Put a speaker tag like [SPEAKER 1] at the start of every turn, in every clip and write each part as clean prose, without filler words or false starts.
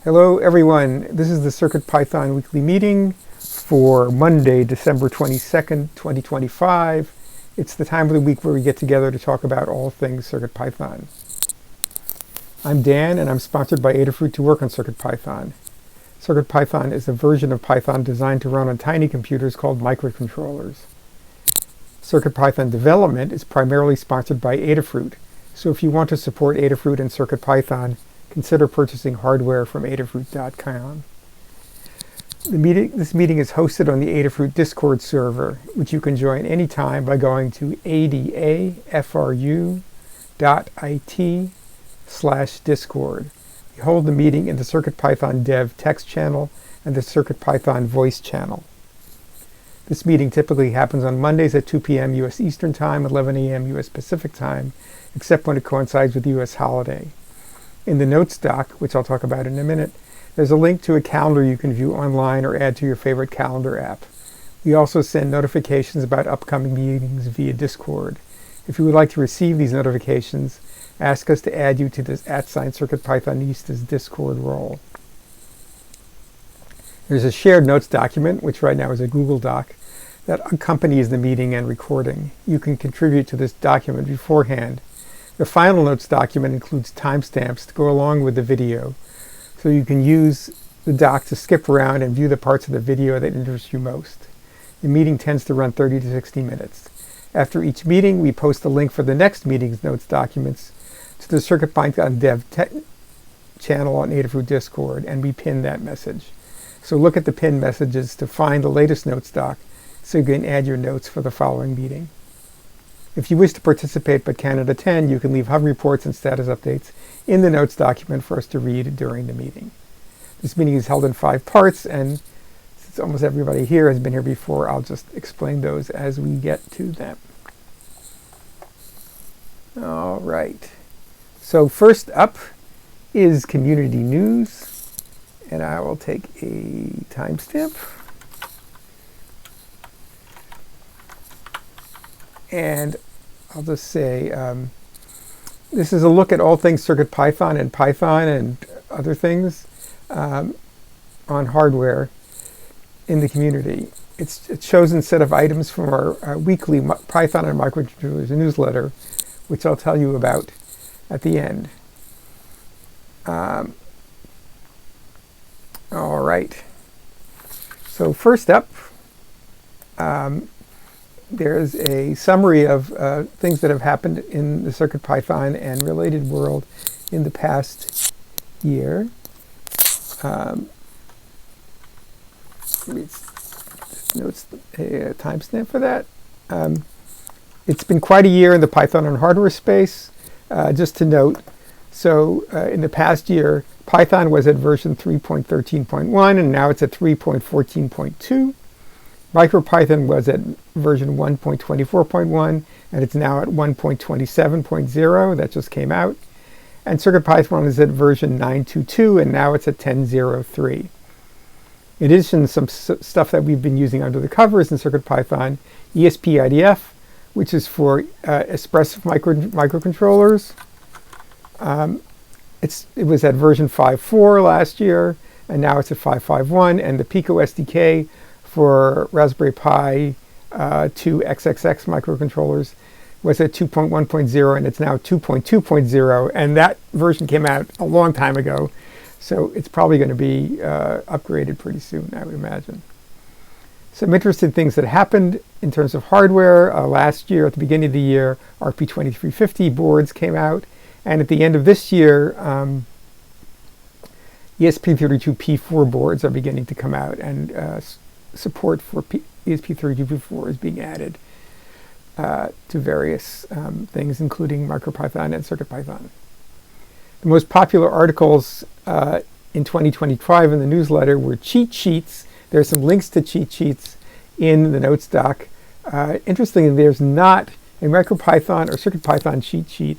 [SPEAKER 1] Hello everyone, this is the CircuitPython weekly meeting for Monday, December 22nd, 2025. It's the time of the week where we get together to talk about all things CircuitPython. I'm Dan and I'm sponsored by Adafruit to work on CircuitPython. CircuitPython is a version of Python designed to run on tiny computers called microcontrollers. CircuitPython development is primarily sponsored by Adafruit, so if you want to support Adafruit and CircuitPython, consider purchasing hardware from Adafruit.com. This meeting is hosted on the Adafruit Discord server, which you can join anytime by going to adafru.it/discord. We hold the meeting in the CircuitPython dev text channel and the CircuitPython voice channel. This meeting typically happens on Mondays at 2 p.m. U.S. Eastern Time, 11 a.m. U.S. Pacific Time, except when it coincides with the U.S. holiday. In the notes doc, which I'll talk about in a minute, there's a link to a calendar you can view online or add to your favorite calendar app. We also send notifications about upcoming meetings via Discord. If you would like to receive these notifications, ask us to add you to this @CircuitPythonista's Discord role. There's a shared notes document, which right now is a Google Doc, that accompanies the meeting and recording. You can contribute to this document beforehand. The final notes document includes timestamps to go along with the video, so you can use the doc to skip around and view the parts of the video that interest you most. The meeting tends to run 30 to 60 minutes. After each meeting, we post a link for the next meeting's notes documents to the CircuitPython dev channel on Adafruit Discord, and we pin that message. So look at the pinned messages to find the latest notes doc so you can add your notes for the following meeting. If you wish to participate but cannot attend, you can leave hub reports and status updates in the notes document for us to read during the meeting. This meeting is held in 5 parts, and since almost everybody here has been here before, I'll just explain those as we get to them. All right. So first up is community news, and I will take a timestamp. And I'll just say, this is a look at all things CircuitPython and Python and other things on hardware in the community. It's a chosen set of items from our weekly Python and Microcontrollers newsletter, which I'll tell you about at the end. All right. So first up, there's a summary of things that have happened in the CircuitPython and related world in the past year. Notes a timestamp for that. It's been quite a year in the Python and hardware space. Just to note, so in the past year, Python was at version 3.13.1, and now it's at 3.14.2. MicroPython was at version 1.24.1, and it's now at 1.27.0. That just came out. And CircuitPython is at version 9.2.2, and now it's at 10.0.3. In addition, some stuff that we've been using under the covers in CircuitPython, ESP-IDF, which is for expressive microcontrollers. It was at version 5.4 last year, and now it's at 5.5.1, and the Pico SDK for Raspberry Pi 2 XXX microcontrollers was at 2.1.0, and it's now 2.2.0, and that version came out a long time ago, so it's probably going to be upgraded pretty soon, I would imagine. Some interesting things that happened in terms of hardware. Last year, at the beginning of the year, RP2350 boards came out, and at the end of this year, ESP32P4 boards are beginning to come out, and support for ESP32P4 is being added to various things, including MicroPython and CircuitPython. The most popular articles in 2025 in the newsletter were cheat sheets. There's some links to cheat sheets in the notes doc. Interestingly, there's not a MicroPython or CircuitPython cheat sheet.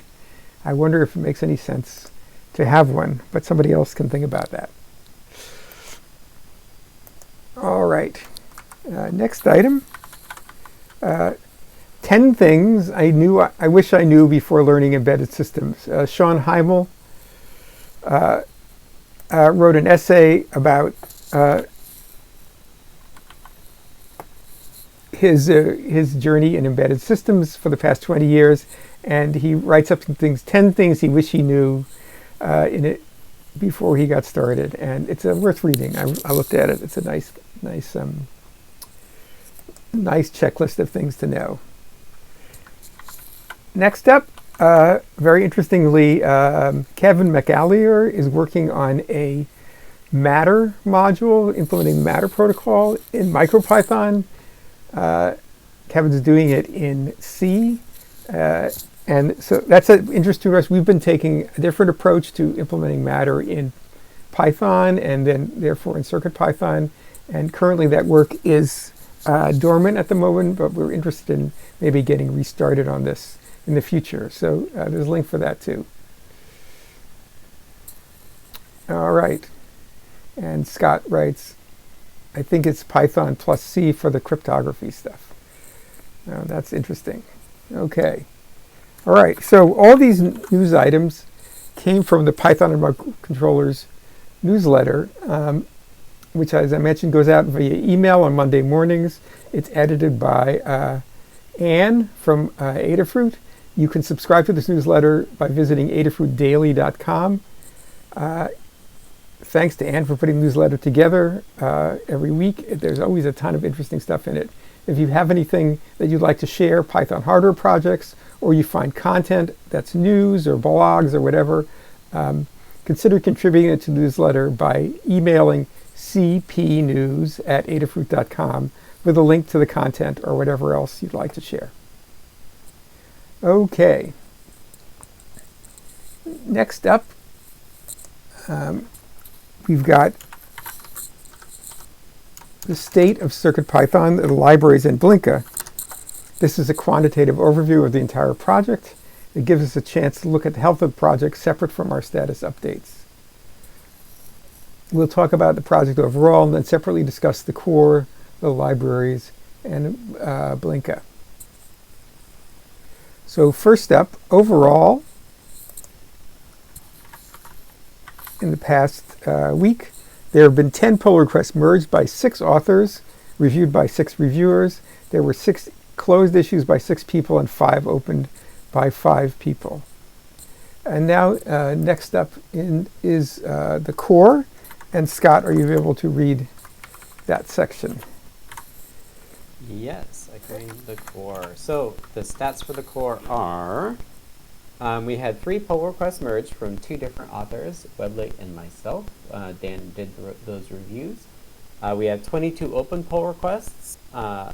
[SPEAKER 1] I wonder if it makes any sense to have one, but somebody else can think about that. All right. Next item. 10 things I wish I knew before learning embedded systems. Sean Heimel wrote an essay about his journey in embedded systems for the past 20 years, and he writes up some things, 10 things he wished he knew in it before he got started, and it's worth reading. I looked at it. It's a nice checklist of things to know. Next up, very interestingly, Kevin McAleer is working on a Matter module, implementing Matter protocol in MicroPython. Kevin's doing it in C. And so that's an interest to us. We've been taking a different approach to implementing Matter in Python and then therefore in CircuitPython. And currently that work is dormant at the moment, but we're interested in maybe getting restarted on this in the future. So there's a link for that too. All right. And Scott writes, I think it's Python plus C for the cryptography stuff. That's interesting. Okay. All right. So all these news items came from the Python and Microcontrollers newsletter, which, as I mentioned, goes out via email on Monday mornings. It's edited by Anne from Adafruit. You can subscribe to this newsletter by visiting adafruitdaily.com. Thanks to Anne for putting the newsletter together every week. There's always a ton of interesting stuff in it. If you have anything that you'd like to share, Python hardware projects, or you find content that's news or blogs or whatever, consider contributing it to the newsletter by emailing cpnews@adafruit.com with a link to the content or whatever else you'd like to share. Okay. Next up, we've got the state of CircuitPython, the libraries, and Blinka. This is a quantitative overview of the entire project. It gives us a chance to look at the health of the project separate from our status updates. We'll talk about the project overall and then separately discuss the core, the libraries, and Blinka. So first up, overall, in the past week, there have been 10 pull requests merged by 6 authors, reviewed by 6 reviewers. There were 6 closed issues by 6 people and 5 opened by 5 people. And now next up is the core. And Scott, are you able to read that section?
[SPEAKER 2] Yes, I can read the core. So the stats for the core are, we had 3 pull requests merged from 2 different authors, Webley and myself. Dan did those reviews. We have 22 open pull requests. I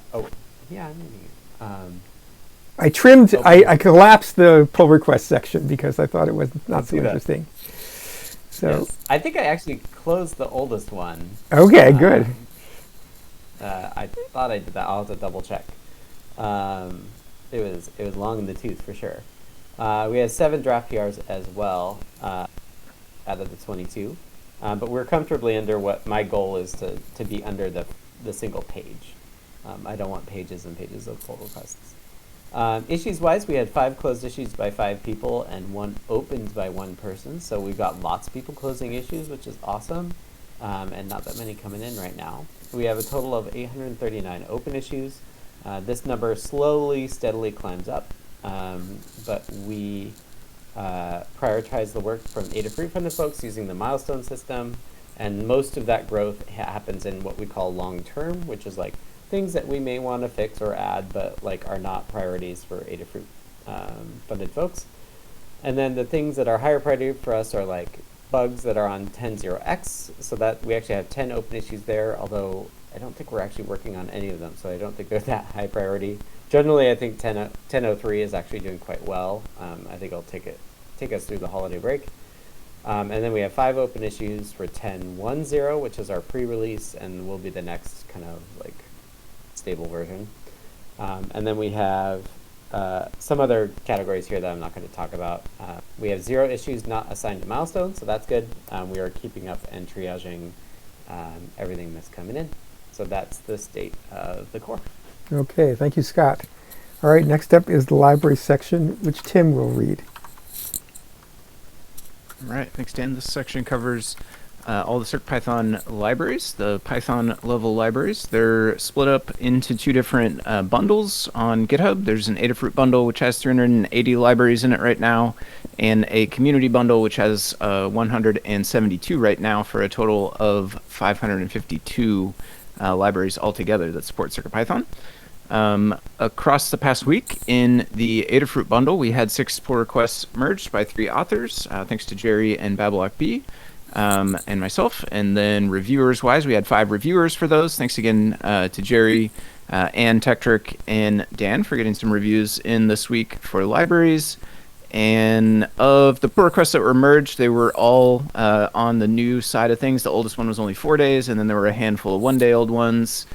[SPEAKER 1] trimmed, I collapsed the pull request section because I thought it was not so interesting. So
[SPEAKER 2] yes. I think I actually closed the oldest one.
[SPEAKER 1] Okay, good.
[SPEAKER 2] I thought I did that. I'll have to double check. It was long in the tooth for sure. We had 7 draft PRs as well out of the 22, but we're comfortably under what my goal is to be under the single page. I don't want pages and pages of pull requests. Issues-wise, we had 5 closed issues by 5 people and 1 opened by 1 person. So we've got lots of people closing issues, which is awesome, and not that many coming in right now. We have a total of 839 open issues. This number slowly, steadily climbs up, but we prioritize the work from Adafruit from the folks using the milestone system, and most of that growth happens in what we call long-term, which is like things that we may want to fix or add, but like are not priorities for Adafruit funded folks. And then the things that are higher priority for us are like bugs that are on 10.0x, so that we actually have 10 open issues there, although I don't think we're actually working on any of them, so I don't think they're that high priority. Generally, I think 10.03 is actually doing quite well. I think it'll take us through the holiday break. And then we have 5 open issues for 10.10, which is our pre-release and will be the next kind of like stable version. And then we have some other categories here that I'm not going to talk about. We have 0 issues not assigned to milestones, so that's good. We are keeping up and triaging everything that's coming in. So that's the state of the core.
[SPEAKER 1] Okay, thank you, Scott. All right, next up is the library section, which Tim will read.
[SPEAKER 3] All right, thanks, Dan. This section covers all the CircuitPython libraries, the Python level libraries. They're split up into two different bundles on GitHub. There's an Adafruit bundle, which has 380 libraries in it right now, and a community bundle, which has 172 right now, for a total of 552 libraries altogether that support CircuitPython. Across the past week in the Adafruit bundle, we had 6 pull requests merged by 3 authors, thanks to Jerry and Babylok B, and myself. And then reviewers-wise, we had 5 reviewers for those. Thanks again to Jerry, Ann, Tektrick, and Dan for getting some reviews in this week for libraries. And of the pull requests that were merged, they were all on the new side of things. The oldest one was only 4 days, and then there were a handful of one-day-old ones.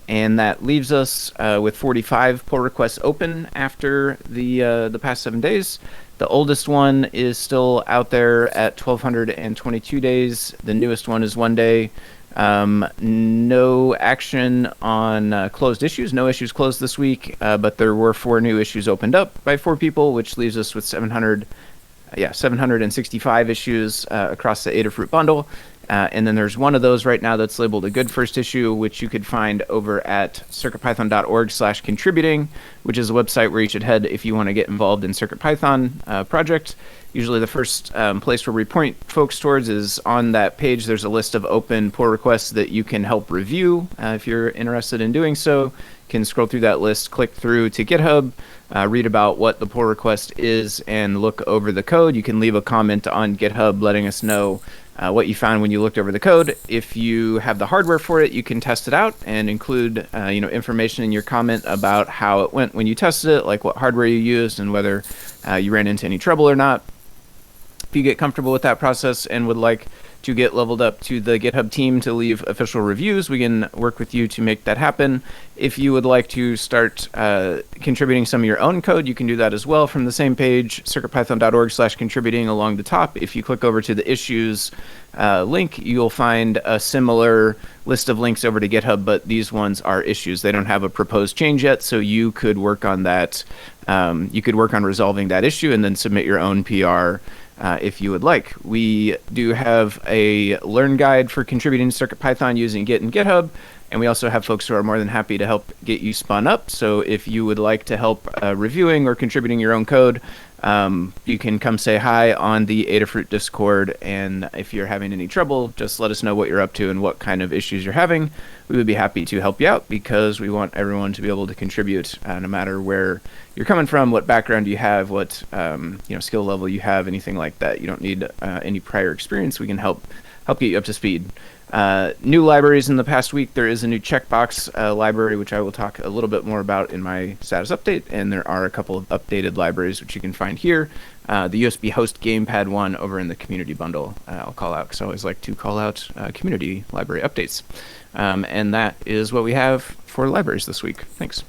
[SPEAKER 3] And that leaves us with 45 pull requests open after the past 7 days. The oldest one is still out there at 1,222 days. The newest one is 1 day. No action on closed issues. No issues closed this week, but there were 4 new issues opened up by 4 people, which leaves us with 765 issues across the Adafruit bundle. And then there's one of those right now that's labeled a good first issue, which you could find over at circuitpython.org/contributing, which is a website where you should head if you want to get involved in CircuitPython project. Usually the first place where we point folks towards is on that page. There's a list of open pull requests that you can help review if you're interested in doing so. You can scroll through that list, click through to GitHub, read about what the pull request is, and look over the code. You can leave a comment on GitHub letting us know what you found when you looked over the code. If you have the hardware for it, you can test it out and include information in your comment about how it went when you tested it, like what hardware you used and whether you ran into any trouble or not. If you get comfortable with that process and would like to get leveled up to the GitHub team to leave official reviews, we can work with you to make that happen. If you would like to start contributing some of your own code, you can do that as well from the same page, circuitpython.org/contributing along the top. If you click over to the issues link, you'll find a similar list of links over to GitHub, but these ones are issues. They don't have a proposed change yet, so you could work on that. You could work on resolving that issue and then submit your own PR if you would like. We do have a learn guide for contributing to CircuitPython using Git and GitHub, and we also have folks who are more than happy to help get you spun up. So if you would like to help reviewing or contributing your own code, you can come say hi on the Adafruit Discord, and if you're having any trouble, just let us know what you're up to and what kind of issues you're having. We would be happy to help you out because we want everyone to be able to contribute no matter where you're coming from, what background you have, what skill level you have, anything like that. You don't need any prior experience. We can help get you up to speed. New libraries in the past week. There is a new checkbox library, which I will talk a little bit more about in my status update, and there are a couple of updated libraries which you can find here. The USB host gamepad one over in the community bundle I'll call out because I always like to call out community library updates. And that is what we have for libraries this week. Thanks.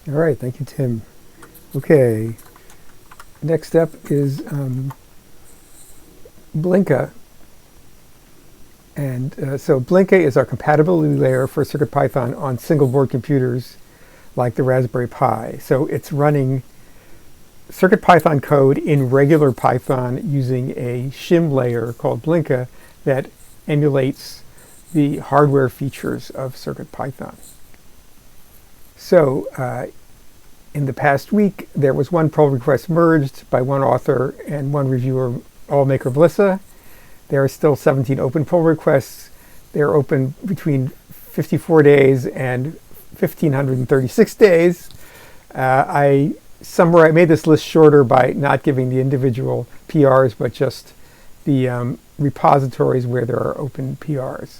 [SPEAKER 1] All right, thank you, Tim. Okay, next up is Blinka. And so Blinka is our compatibility layer for CircuitPython on single board computers like the Raspberry Pi. So it's running CircuitPython code in regular Python using a shim layer called Blinka that emulates the hardware features of CircuitPython. So in the past week, there was 1 pull request merged by 1 author and 1 reviewer, all maker Blissa. There are still 17 open pull requests. They're open between 54 days and 1,536 days. I made this list shorter by not giving the individual PRs, but just the repositories where there are open PRs.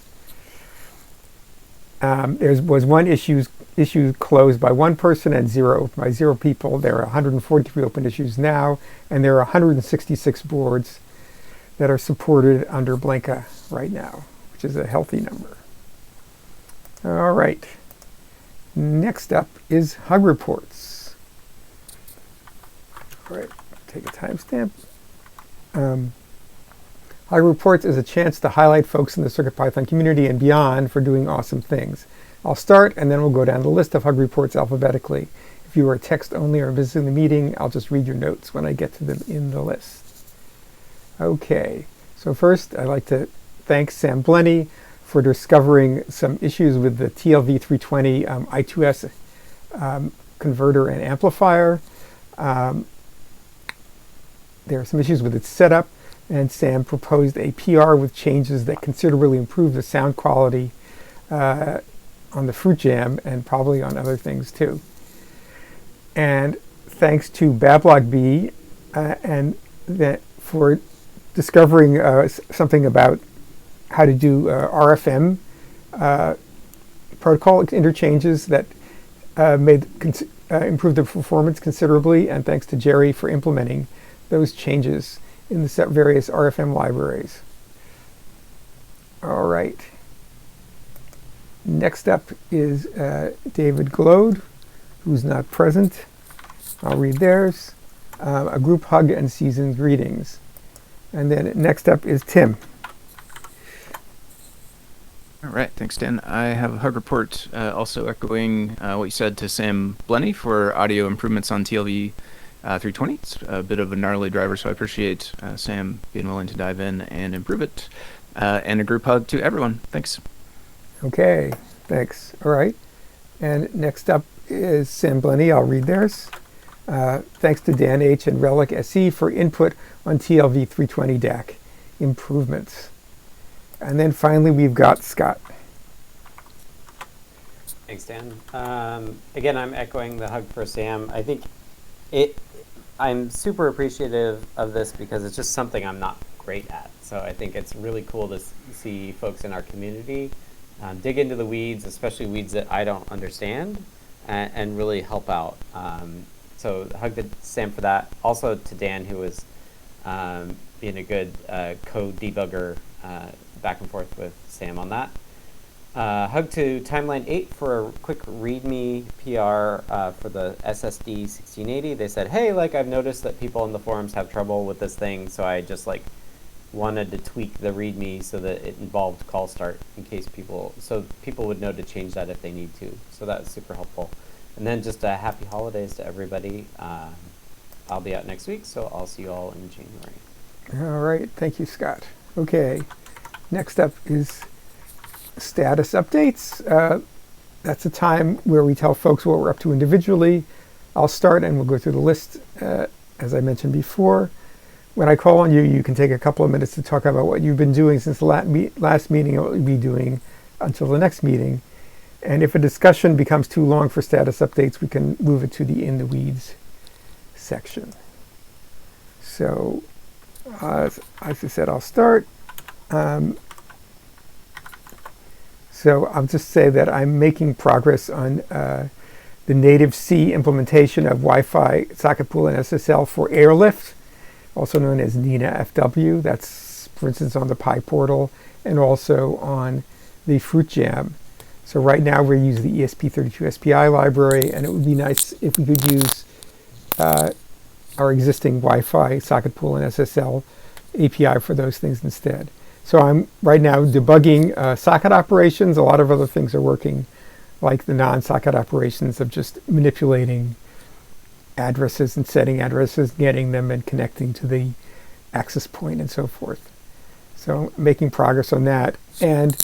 [SPEAKER 1] There was 1 issue closed by 1 person and 0 open by 0 people. There are 143 open issues now, and there are 166 boards that are supported under Blinka right now, which is a healthy number. All right. Next up is Hug Reports. All right, take a timestamp. Hug Reports is a chance to highlight folks in the CircuitPython community and beyond for doing awesome things. I'll start, and then we'll go down the list of Hug Reports alphabetically. If you are text only or visiting the meeting, I'll just read your notes when I get to them in the list. Okay, so first I'd like to thanks Sam Blenny for discovering some issues with the TLV320 I2S converter and amplifier. There are some issues with its setup, and Sam proposed a PR with changes that considerably improve the sound quality on the Fruit Jam and probably on other things too. And thanks to Bablog and that for discovering something about how to do RFM protocol interchanges that improved the performance considerably, and thanks to Jerry for implementing those changes in the various RFM libraries. All right. Next up is David Glode, who's not present. I'll read theirs. A group hug and seasoned greetings. And then next up is Tim.
[SPEAKER 3] All right, thanks, Dan. I have a hug report also echoing what you said to Sam Blenny for audio improvements on TLV 320. It's a bit of a gnarly driver, so I appreciate Sam being willing to dive in and improve it. And a group hug to everyone. Thanks.
[SPEAKER 1] Okay, thanks. All right. And next up is Sam Blenny. I'll read theirs. Thanks to Dan H. and Relic SE for input on TLV 320 DAC improvements. And then finally, we've got Scott.
[SPEAKER 2] Thanks, Dan. Again, I'm echoing the hug for Sam. I think I'm super appreciative of this because it's just something I'm not great at. So I think it's really cool to see folks in our community dig into the weeds, especially weeds that I don't understand, and really help out. So hug to Sam for that. Also to Dan, who was being a good code debugger back and forth with Sam on that. Hug to Timeline 8 for a quick README PR for the SSD 1680. They said, hey, I've noticed that people in the forums have trouble with this thing, so I just wanted to tweak the README so that it involved call start in case people would know to change that if they need to. So that was super helpful. And then just happy holidays to everybody. I'll be out next week, so I'll see you all in January.
[SPEAKER 1] All right, thank you, Scott. Okay, next up is status updates. That's a time where we tell folks what we're up to individually. I'll start and we'll go through the list as I mentioned before. When I call on you, you can take a couple of minutes to talk about what you've been doing since the last meeting and what you'll be doing until the next meeting. And if a discussion becomes too long for status updates, we can move it to the In the Weeds section. So, as I said, I'll start. So I'll just say that I'm making progress on the native C implementation of Wi-Fi socket pool and SSL for Airlift, also known as Nina FW. That's, for instance, on the PyPortal and also on the Fruit Jam. So right now we're using the ESP32 SPI library, and it would be nice if we could use our existing Wi-Fi socket pool and SSL API for those things instead. So I'm right now debugging socket operations. A lot of other things are working, like the non-socket operations of just manipulating addresses and setting addresses, getting them and connecting to the access point and so forth. So making progress on that. And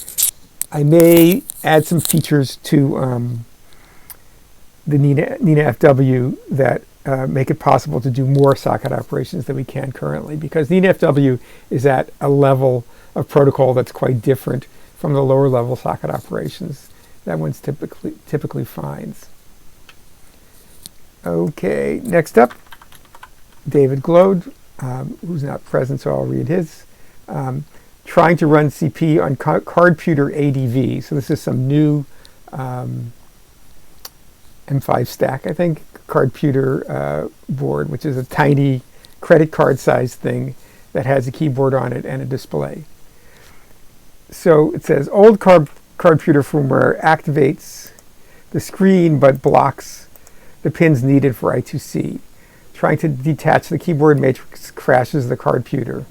[SPEAKER 1] I may add some features to the Nina FW that make it possible to do more socket operations than we can currently, because Nina FW is at a level of protocol that's quite different from the lower level socket operations that one typically finds. Okay, next up, David Glode, who's not present, so I'll read his. Trying to run CP on CardPuter ADV. So this is some new M5 stack, I think, CardPuter board, which is a tiny credit card sized thing that has a keyboard on it and a display. So it says old CardPuter firmware activates the screen but blocks the pins needed for I2C. Trying to detach the keyboard matrix crashes the CardPuter.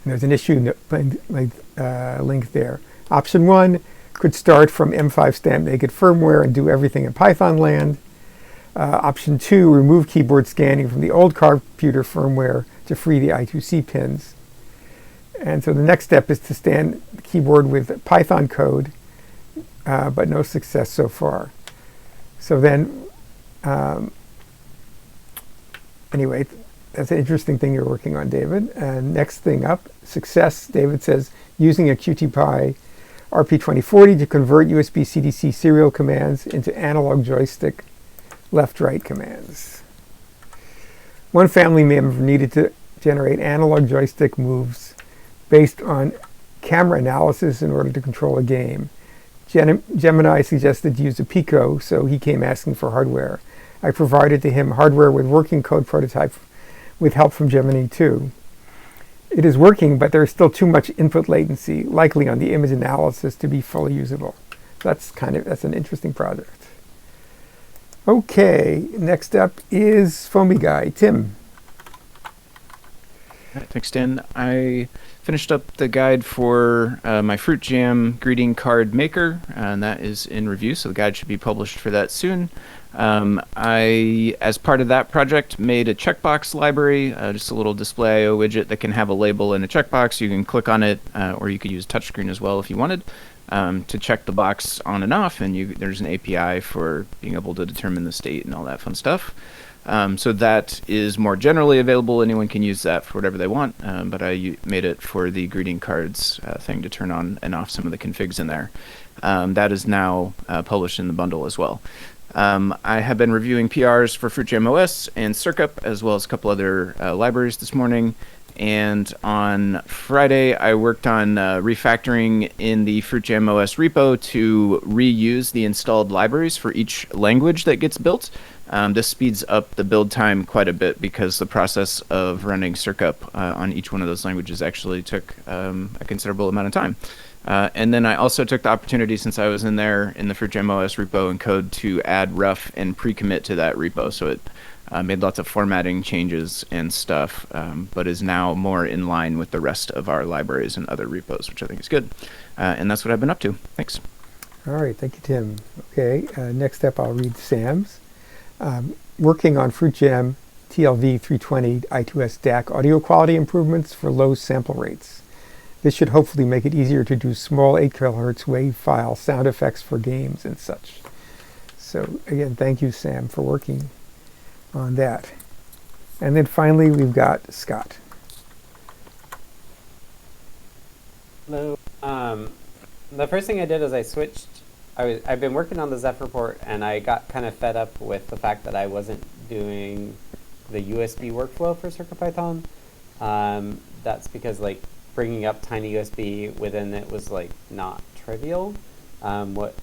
[SPEAKER 1] And there's an issue link there. Option 1 could start from M5 stamp naked firmware and do everything in Python land. Option 2, remove keyboard scanning from the old CardPuter firmware to free the I2C pins. And so the next step is to scan the keyboard with Python code, but no success so far. So then, anyway, that's an interesting thing you're working on, David. And next thing up, success, David says, using a QTPy RP2040 to convert USB CDC serial commands into analog joystick left-right commands. One family member needed to generate analog joystick moves based on camera analysis in order to control a game. Gemini suggested to use a Pico, so he came asking for hardware. I provided to him hardware with working code prototype with help from Gemini 2. It is working, but there is still too much input latency, likely on the image analysis, to be fully usable. That's an interesting project. Okay, next up is Foamy Guy, Tim.
[SPEAKER 3] All right, thanks, Dan. I finished up the guide for my Fruit Jam greeting card maker, and that is in review, so the guide should be published for that soon. I, as part of that project, made a checkbox library, just a little display IO widget that can have a label and a checkbox. You can click on it, or you could use touchscreen as well if you wanted, to check the box on and off, and there's an API for being able to determine the state and all that fun stuff. So that is more generally available. Anyone can use that for whatever they want, but I made it for the greeting cards thing to turn on and off some of the configs in there. That is now published in the bundle as well. I have been reviewing PRs for FruitJam OS and Circup, as well as a couple other libraries this morning. And on Friday, I worked on refactoring in the FruitJam OS repo to reuse the installed libraries for each language that gets built. This speeds up the build time quite a bit because the process of running Circup on each one of those languages actually took a considerable amount of time. And then I also took the opportunity, since I was in there in the FruitJam OS repo and code, to add rough and pre-commit to that repo. So it made lots of formatting changes and stuff, but is now more in line with the rest of our libraries and other repos, which I think is good. And that's what I've been up to. Thanks.
[SPEAKER 1] All right, thank you, Tim. Okay, next up I'll read Sam's. Working on FruitJam TLV 320 I2S DAC audio quality improvements for low sample rates. This should hopefully make it easier to do small 8 kHz wave file sound effects for games and such. So again, thank you, Sam, for working on that. And then finally, we've got Scott.
[SPEAKER 2] Hello. The first thing I did is I switched. I've been working on the Zephyr port, and I got kind of fed up with the fact that I wasn't doing the USB workflow for CircuitPython. That's because bringing up tiny USB within it was not trivial. What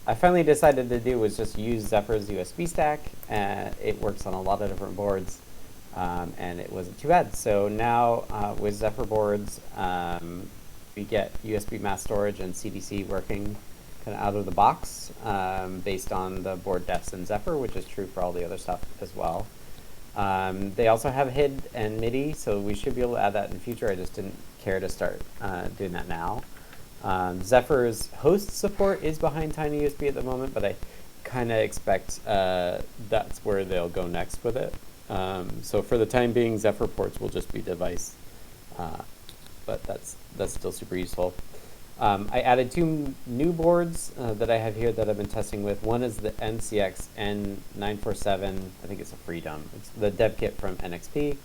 [SPEAKER 2] I finally decided to do was just use Zephyr's USB stack. It works on a lot of different boards, and it wasn't too bad. So now with Zephyr boards, we get USB mass storage and CDC working kind of out of the box based on the board defs in Zephyr, which is true for all the other stuff as well. They also have HID and MIDI, so we should be able to add that in the future. I just didn't care to start doing that now. Zephyr's host support is behind TinyUSB at the moment, but I kind of expect that's where they'll go next with it. So for the time being, Zephyr ports will just be device, but that's still super useful. I added 2 new boards that I have here that I've been testing with. One is the MCX N947. I think it's a Freedom. It's the dev kit from NXP.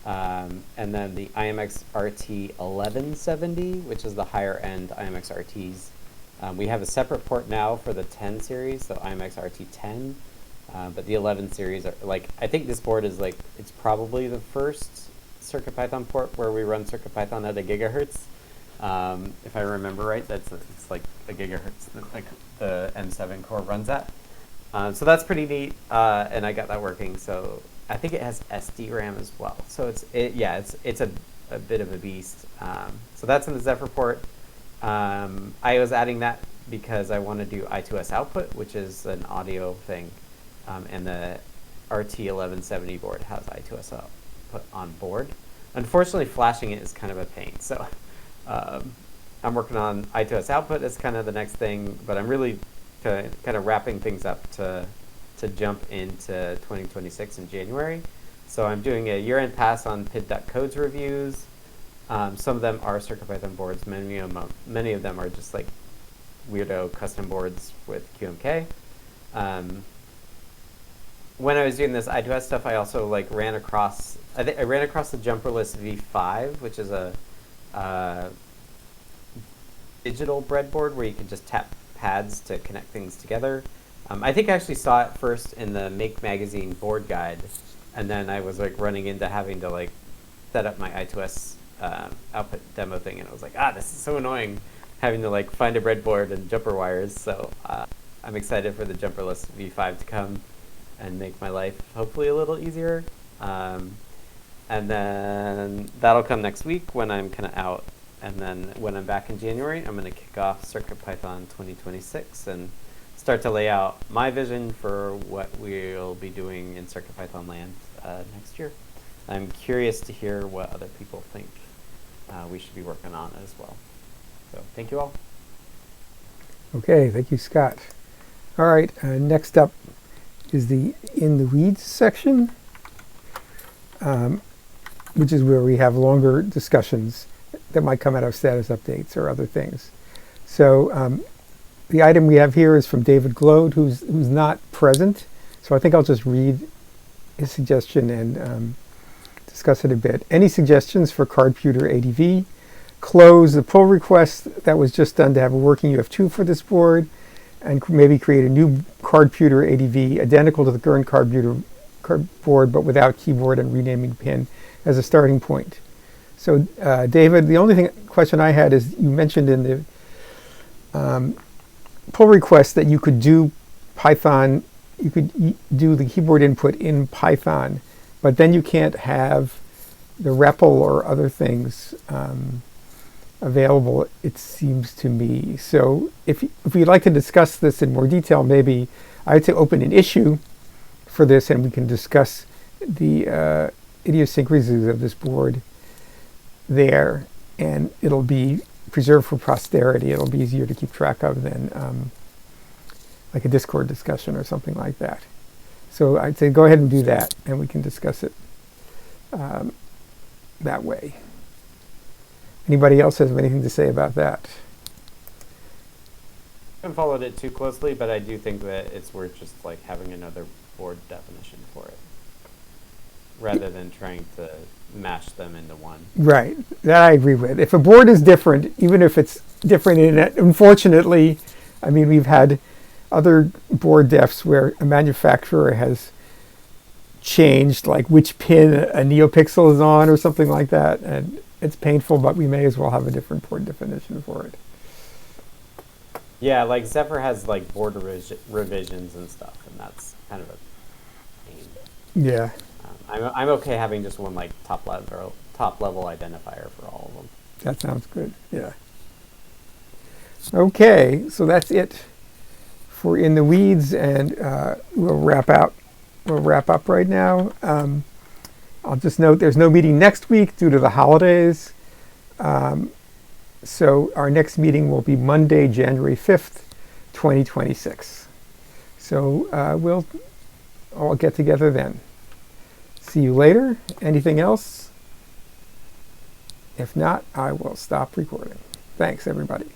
[SPEAKER 2] And then the IMX RT 1170, which is the higher end IMX RTs. We have a separate port now for the 10 series, so IMX RT 10. But the 11 series are I think this board is it's probably the first CircuitPython port where we run CircuitPython at a gigahertz. If I remember right, it's like a gigahertz that the M7 core runs at. So that's pretty neat, and I got that working. So I think it has SD RAM as well. So it's a bit of a beast. So that's in the Zephyr port. I was adding that because I want to do I2S output, which is an audio thing, and the RT1170 board has I2S output on board. Unfortunately, flashing it is kind of a pain. So I'm working on I2S output as kind of the next thing, but I'm really kind of wrapping things up to jump into 2026 in January. So I'm doing a year-end pass on PID.codes reviews. Some of them are CircuitPython boards. Many of them are just like weirdo custom boards with QMK. When I was doing this I2S stuff, I also like ran across. I ran across the jumperless V5, which is a digital breadboard where you can just tap pads to connect things together. I think I actually saw it first in the Make Magazine board guide, and then I was like running into having to like set up my I2S output demo thing, and I was like, this is so annoying having to like find a breadboard and jumper wires. So I'm excited for the jumperless V5 to come and make my life hopefully a little easier. And then that'll come next week when I'm kind of out. And then when I'm back in January, I'm going to kick off CircuitPython 2026 and start to lay out my vision for what we'll be doing in CircuitPython land next year. I'm curious to hear what other people think we should be working on as well. So thank you all.
[SPEAKER 1] Okay, thank you, Scott. All right, next up is the In the Weeds section, which is where we have longer discussions that might come out of status updates or other things. So the item we have here is from David Glode, who's not present. So I think I'll just read his suggestion and discuss it a bit. Any suggestions for CardPuter ADV? Close the pull request that was just done to have a working UF2 for this board, and maybe create a new CardPuter ADV identical to the current CardPuter board, but without keyboard and renaming pin as a starting point. So David, the only question I had is you mentioned in the pull request that you could do Python, you could do the keyboard input in Python, but then you can't have the REPL or other things available, it seems to me. So if you'd like to discuss this in more detail, maybe I'd say open an issue for this and we can discuss the idiosyncrasies of this board there, and it'll be preserved for posterity. It'll be easier to keep track of than like a Discord discussion or something like that. So I'd say go ahead and do that, and we can discuss it that way. Anybody else have anything to say about that?
[SPEAKER 2] I haven't followed it too closely, but I do think that it's worth just like having another board definition for it, rather than trying to mash them into one. Right,
[SPEAKER 1] that I agree with. If a board is different, even if it's different in it, unfortunately, I mean, we've had other board defs where a manufacturer has changed like which pin a NeoPixel is on or something like that, and it's painful, but we may as well have a different board definition for it.
[SPEAKER 2] Yeah, like Zephyr has like board revisions and stuff, and that's kind of a pain.
[SPEAKER 1] Yeah.
[SPEAKER 2] I'm okay having just one like top level identifier for all of them.
[SPEAKER 1] That sounds good. Yeah. Okay, so that's it for In the Weeds, and we'll wrap up right now. I'll just note there's no meeting next week due to the holidays. So our next meeting will be Monday, January 5th, 2026. So we'll all get together then. See you later. Anything else? If not, I will stop recording. Thanks, everybody.